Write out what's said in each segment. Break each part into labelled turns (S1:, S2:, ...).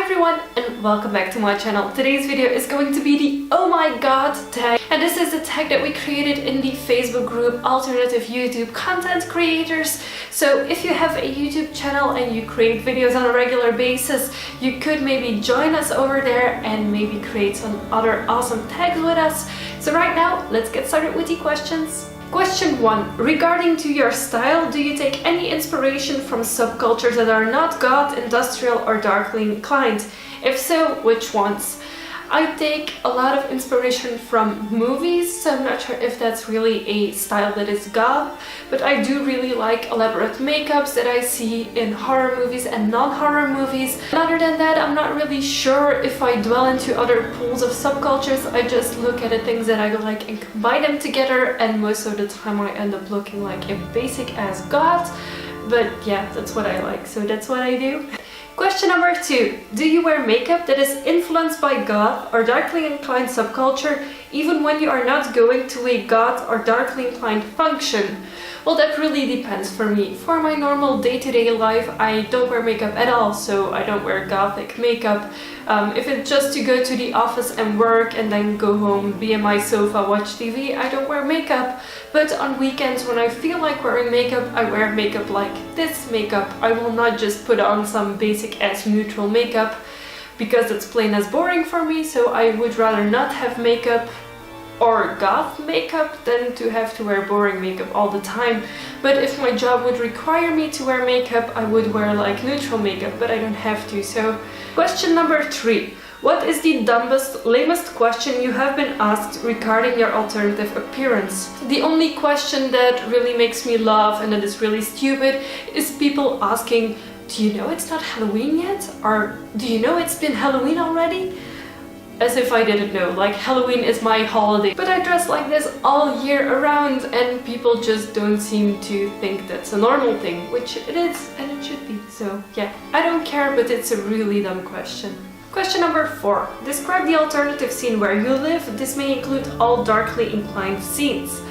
S1: everyone and welcome back to my channel. Today's video is going to be the Oh My Goth tag, and this is the tag that we created in the Facebook group Alternative YouTube Content Creators. So if you have a YouTube channel and you create videos on a regular basis, you could maybe join us over there and maybe create some other awesome tags with us. So right now, let's get started with the questions. Question 1. Regarding to your style, do you take any inspiration from subcultures that are not goth, industrial or darkly inclined? If so, which ones? I take a lot of inspiration from movies, so I'm not sure if that's really a style that is goth, but I do really like elaborate makeups that I see in horror movies and non-horror movies. And other than that, I'm not really sure if I dwell into other pools of subcultures. I just look at the things that I like and combine them together, and most of the time I end up looking like a basic ass goth, but yeah, that's what I like, so that's what I do. Question number 2. Do you wear makeup that is influenced by goth or darkly inclined subculture even when you are not going to a goth or darkly inclined function? Well, that really depends for me. For my normal day-to-day life, I don't wear makeup at all, so I don't wear gothic makeup. If it's just to go to the office and work and then go home, be in my sofa, watch TV, I don't wear makeup. But on weekends when I feel like wearing makeup, I wear makeup like this makeup. I will not just put on some basic ass neutral makeup because it's plain as boring for me, so I would rather not have makeup or goth makeup than to have to wear boring makeup all the time. But if my job would require me to wear makeup, I would wear like neutral makeup, but I don't have to. So question number 3. What is the dumbest, lamest question you have been asked regarding your alternative appearance? The only question that really makes me laugh and that is really stupid is people asking, do you know it's not Halloween yet? Or do you know it's been Halloween already? As if I didn't know, like Halloween is my holiday. But I dress like this all year around and people just don't seem to think that's a normal thing, which it is and it should be. So yeah, I don't care, but it's a really dumb question. Question number 4. Describe the alternative scene where you live. This may include all darkly inclined scenes.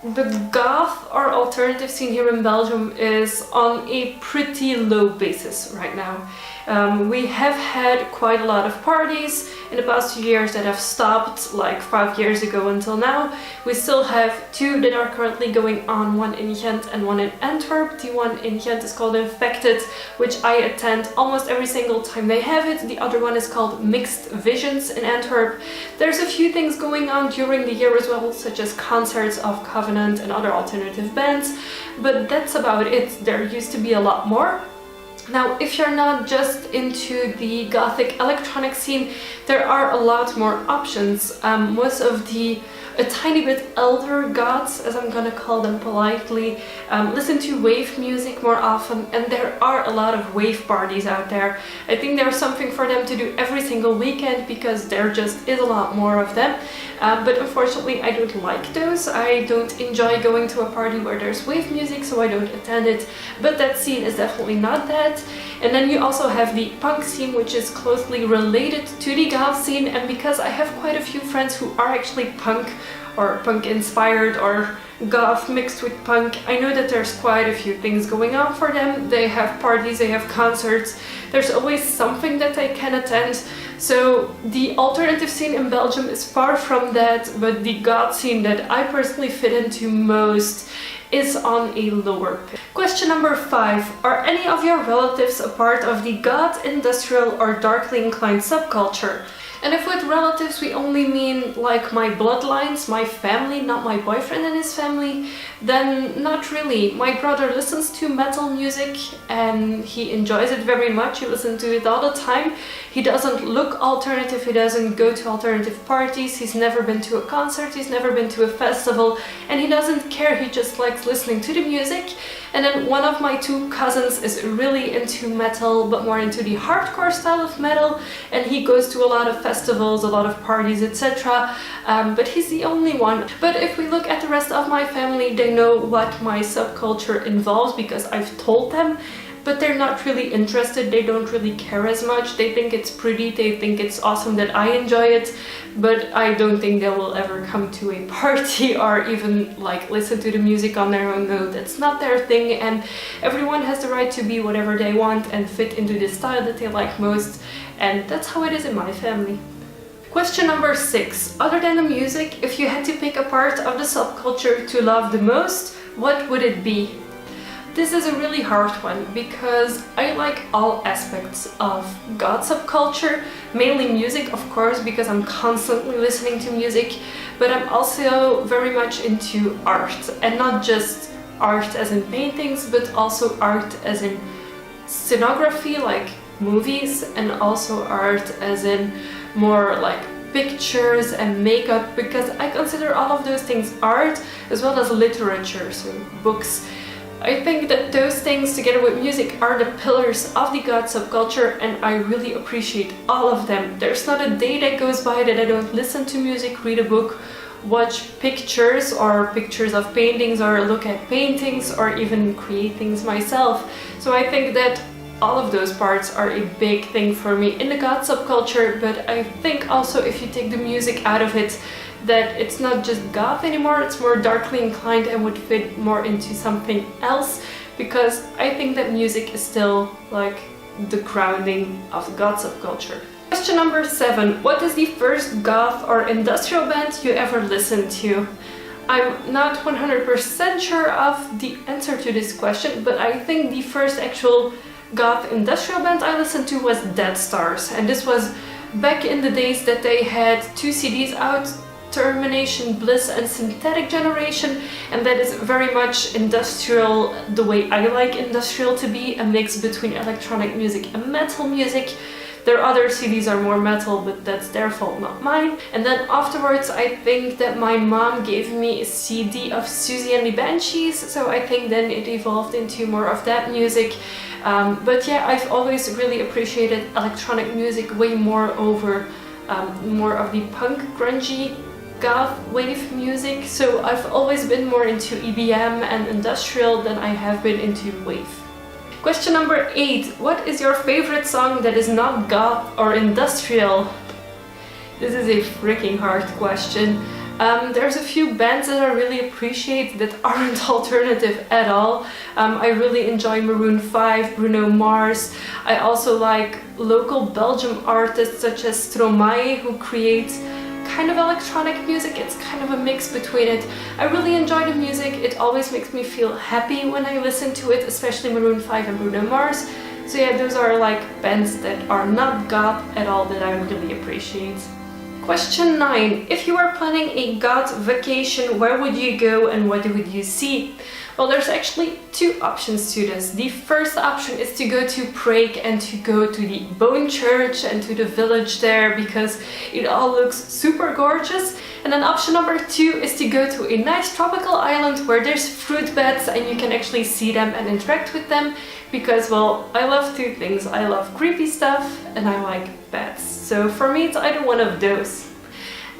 S1: The goth or alternative scene here in Belgium is on a pretty low basis right now. We have had quite a lot of parties in the past 2 years that have stopped, like 5 years ago until now. We still have 2 that are currently going on, one in Ghent and one in Antwerp. The one in Ghent is called Infected, which I attend almost every single time they have it. The other one is called Mixed Visions in Antwerp. There's a few things going on during the year as well, such as concerts of Covenant and other alternative bands, but that's about it. There used to be a lot more. Now, if you're not just into the gothic electronic scene, there are a lot more options. Most of the a tiny bit elder goths, as I'm gonna call them politely, listen to wave music more often, and there are a lot of wave parties out there. I think there's something for them to do every single weekend because there just is a lot more of them. But unfortunately, I don't like those. I don't enjoy going to a party where there's wave music, so I don't attend it. But that scene is definitely not that. And then you also have the punk scene, which is closely related to the goth scene, and because I have quite a few friends who are actually punk or punk inspired or goth mixed with punk, I know that there's quite a few things going on for them. They have parties, they have concerts, there's always something that they can attend. So the alternative scene in Belgium is far from that, but the goth scene that I personally fit into most is on a lower pitch. Question number 5. Are any of your relatives a part of the goth, industrial or darkly inclined subculture? And if with relatives we only mean like my bloodlines, my family, not my boyfriend and his family, then not really. My brother listens to metal music and he enjoys it very much. He listens to it all the time. He doesn't look alternative, he doesn't go to alternative parties, he's never been to a concert, he's never been to a festival, and he doesn't care, he just likes listening to the music. And then one of my 2 cousins is really into metal, but more into the hardcore style of metal, and he goes to a lot of festivals, a lot of parties, etc. But he's the only one. But if we look at the rest of my family, they know what my subculture involves because I've told them. but they're not really interested, they don't really care as much. They think it's pretty, they think it's awesome that I enjoy it, but I don't think they will ever come to a party or even like listen to the music on their own. No, that's not their thing, and everyone has the right to be whatever they want and fit into the style that they like most, and that's how it is in my family. Question number 6. Other than the music, if you had to pick a part of the subculture to love the most, what would it be? This is a really hard one because I like all aspects of goth subculture, mainly music of course, because I'm constantly listening to music, but I'm also very much into art, and not just art as in paintings, but also art as in scenography like movies, and also art as in more like pictures and makeup, because I consider all of those things art, as well as literature, so books. I think that those things together with music are the pillars of the goth subculture, and I really appreciate all of them. There's not a day that goes by that I don't listen to music, read a book, watch pictures or pictures of paintings, or look at paintings, or even create things myself. So I think that all of those parts are a big thing for me in the goth subculture, but I think also if you take the music out of it, that it's not just goth anymore, it's more darkly inclined and would fit more into something else, because I think that music is still like the grounding of the goth subculture. Question number 7. What is the first goth or industrial band you ever listened to? I'm not 100% sure of the answer to this question, but I think the first actual goth industrial band I listened to was Dead Stars, and this was back in the days that they had 2 CDs out, Termination, Bliss and Synthetic Generation, and that is very much industrial the way I like industrial to be, a mix between electronic music and metal music. Their other CDs are more metal, but that's their fault, not mine. And then afterwards I think that my mom gave me a CD of Susie and the Banshees, so I think then it evolved into more of that music. But yeah, I've always really appreciated electronic music way more over more of the punk, grungy, goth wave music, so I've always been more into EBM and industrial than I have been into wave. Question number 8. What is your favorite song that is not goth or industrial? This is a freaking hard question. There's a few bands that I really appreciate that aren't alternative at all. I really enjoy Maroon 5, Bruno Mars. I also like local Belgium artists such as Stromae, who create kind of electronic music. It's kind of a mix between it. I really enjoy the music. It always makes me feel happy when I listen to it, especially Maroon 5 and Bruno Mars. So yeah, those are like bands that are not goth at all that I really appreciate. Question 9. If you were planning a goth vacation, where would you go and what would you see? Well, there's actually 2 options to this. The first option is to go to Prague and to go to the Bone Church and to the village there, because it all looks super gorgeous. And then option number 2 is to go to a nice tropical island where there's fruit bats and you can actually see them and interact with them, because, well, I love 2 things. I love creepy stuff and I like bats. So for me, it's either one of those.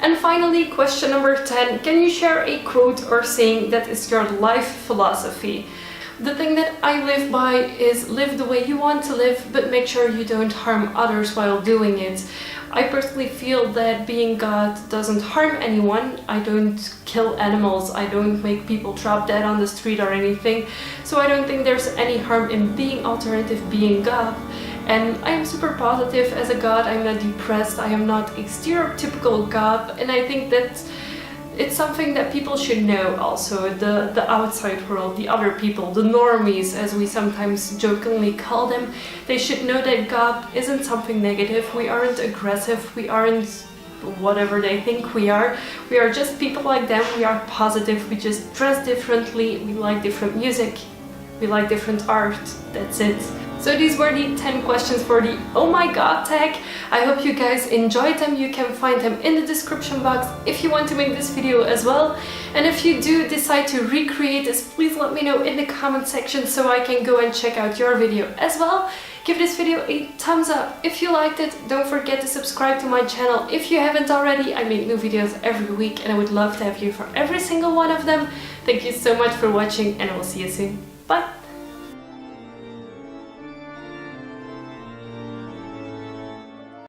S1: And finally, question number 10. Can you share a quote or saying that is your life philosophy? The thing that I live by is live the way you want to live, but make sure you don't harm others while doing it. I personally feel that being goth doesn't harm anyone. I don't kill animals, I don't make people drop dead on the street or anything. So I don't think there's any harm in being alternative, being goth. And I am super positive as a goth. I'm not depressed, I am not a stereotypical goth, and I think that it's something that people should know also, the outside world, the other people, the normies as we sometimes jokingly call them. They should know that goth isn't something negative. We aren't aggressive, we aren't whatever they think we are. We are just people like them, we are positive, we just dress differently, we like different music, we like different art, that's it. So these were the 10 questions for the Oh My Goth tag. I hope you guys enjoyed them. You can find them in the description box if you want to make this video as well. And if you do decide to recreate this, please let me know in the comment section so I can go and check out your video as well. Give this video a thumbs up if you liked it. Don't forget to subscribe to my channel if you haven't already. I make new videos every week and I would love to have you for every single one of them. Thank you so much for watching and I will see you soon. Bye!